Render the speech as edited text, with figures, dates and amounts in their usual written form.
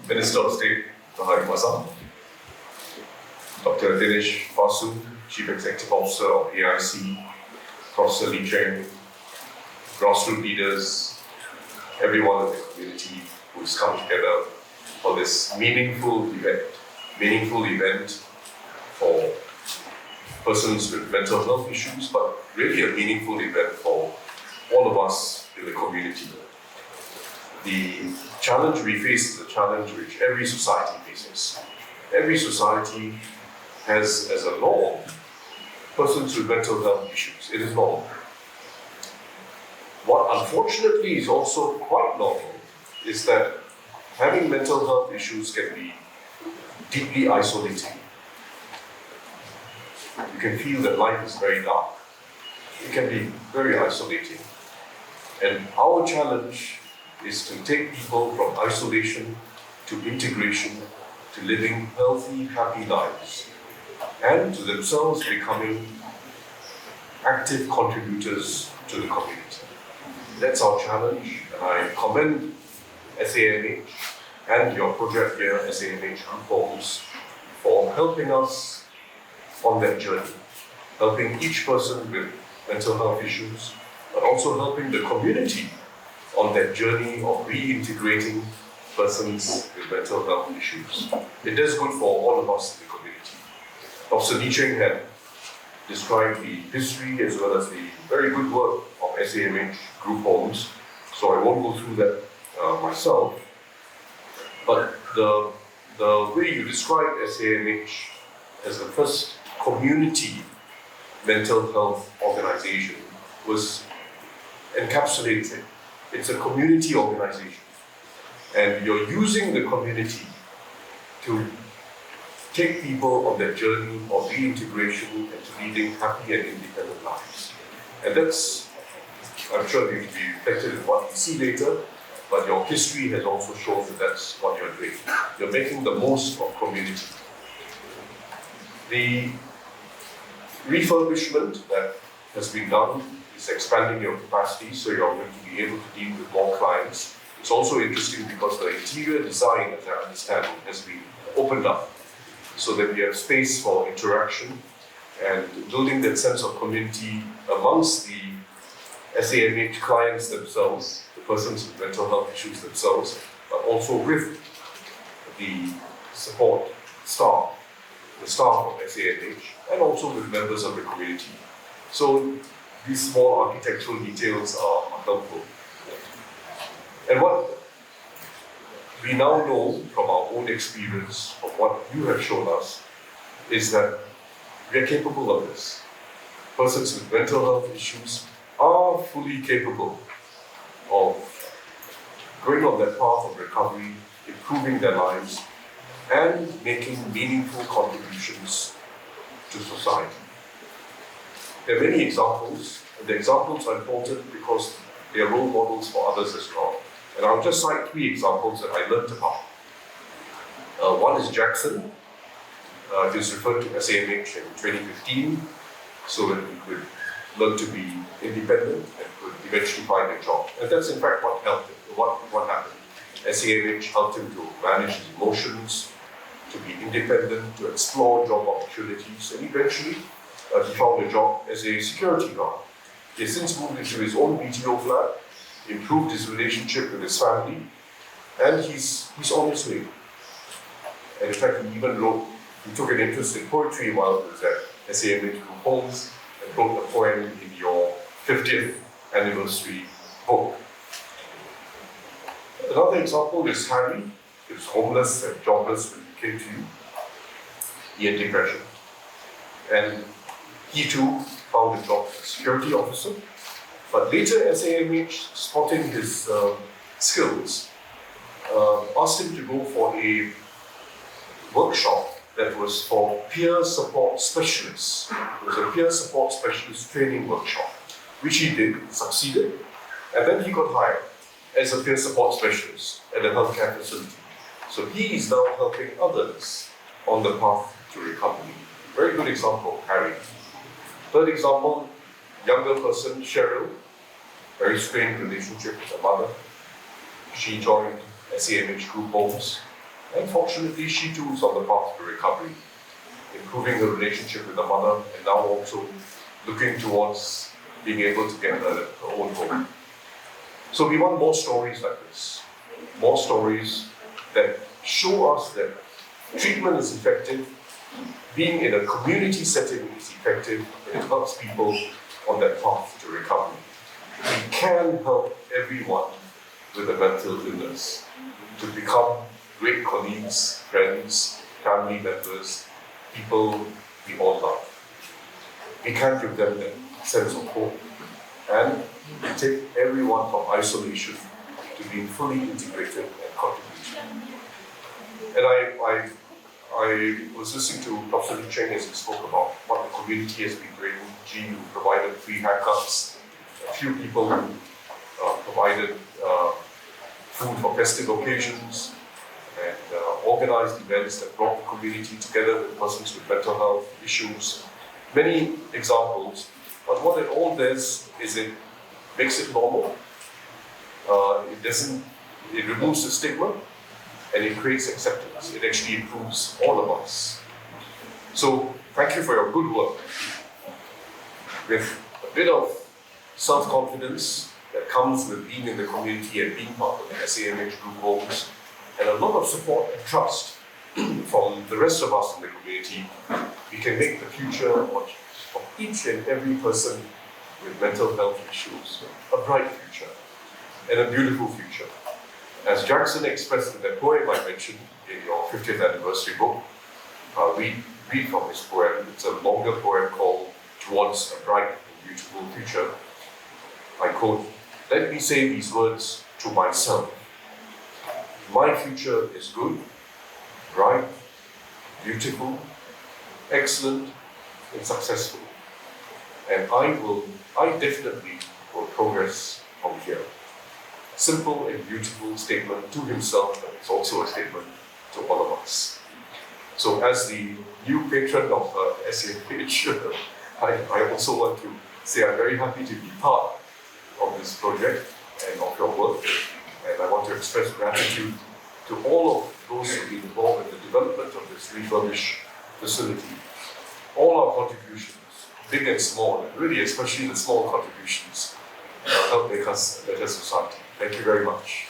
Minister of State, Tharman, Dr. Dinesh Vasu, Chief Executive Officer of AIC, Professor Lee Cheng, grassroots leaders, everyone in the community who's come together for this meaningful event for persons with mental health issues, but really a meaningful event for all of us in the community. The challenge we face is a challenge which every society faces. Every society has as a norm persons with mental health issues. It is normal. What unfortunately is also quite normal is that having mental health issues can be deeply isolating. You can feel that life is very dark. It can be very isolating. And our challenge is to take people from isolation to integration, to living healthy, happy lives, and to themselves becoming active contributors to the community. That's our challenge, and I commend SAMH and your project here, SAMH Group Homes, for helping us on that journey, helping each person with mental health issues, but also helping the community on that journey of reintegrating persons with mental health issues. It does good for all of us in the community. Dr. Lee Cheng had described the history as well as the very good work of SAMH Group Homes, so I won't go through that myself. But the way you described SAMH as the first community mental health organization was encapsulated. It's a community organization, and you're using the community to take people on their journey of reintegration and to leading happy and independent lives. And that's, I'm sure, it will be reflected in what you see later, but your history has also shown that that's what you're doing. You're making the most of community. The refurbishment that has been done is expanding your capacity, so you're going to be able to deal with more clients. It's also interesting because the interior design, as I understand, has been opened up so that we have space for interaction and building that sense of community amongst the SAMH clients themselves, the persons with mental health issues themselves, but also with the support staff, the staff of SAMH, and also with members of the community. So these small architectural details are helpful. And what we now know from our own experience of what you have shown us is that we are capable of this. Persons with mental health issues are fully capable of going on that path of recovery, improving their lives, and making meaningful contributions to society. There are many examples, and the examples are important because they are role models for others as well. And I'll just cite 3 examples that I learned about. One is Jackson. He was referred to SAMH in 2015, so that he could learn to be independent and could eventually find a job. And that's in fact what helped him. What happened? SAMH helped him to manage his emotions, to be independent, to explore job opportunities, and eventually he found a job as a security guard. He has since moved into his own BTO flat, improved his relationship with his family, and he's on his way. And in fact, he took an interest in poetry while he was at SAMH Group Homes and wrote a poem in your 50th anniversary book. Another example is Harry. He was homeless and jobless when he came to you. He had depression. And he too found a job as a security officer. But later, SAMH, spotting his skills, asked him to go for a workshop that was for peer support specialists. It was a peer support specialist training workshop, which he did, succeeded, and then he got hired as a peer support specialist at a healthcare facility. So he is now helping others on the path to recovery. Very good example, Harry. Third example, younger person, Cheryl, very strained relationship with her mother. She joined SAMH Group Homes And fortunately, she too is on the path to recovery, improving her relationship with her mother, and now also looking towards being able to get her own home. So we want more stories like this, more stories that show us that treatment is effective, being in a community setting is effective, and it helps people on that path to recovery. We can help everyone with a mental illness to become great colleagues, friends, family members, people we all love. We can give them that sense of hope and take everyone from isolation to being fully integrated and contributing. And I was listening to Dr. Lee Cheng as he spoke about what the community has been doing. Jean provided free haircuts, a few people provided food for festive occasions, and organized events that brought the community together with persons with mental health issues. Many examples, but what it all does is it makes it normal. It removes the stigma, and it creates acceptance. It actually improves all of us. So thank you for your good work. With a bit of self-confidence that comes with being in the community and being part of the SAMH group homes, and a lot of support and trust from the rest of us in the community, we can make the future of each and every person with mental health issues a bright future and a beautiful future. As Jackson expressed in that poem I mentioned in your 50th anniversary book, we read from his poem. It's a longer poem called Towards a Bright and Beautiful Future. I quote, "Let me say these words to myself. My future is good, bright, beautiful, excellent, and successful. And I definitely will progress from here." Simple and beautiful statement to himself, but it's also a statement to all of us. So as the new patron of SAMH, I also want to say I'm very happy to be part of this project and of your work. And I want to express gratitude to all of those who've been involved in the development of this refurbished facility. All our contributions, big and small, and really especially the small contributions, help make us a better society. Thank you very much.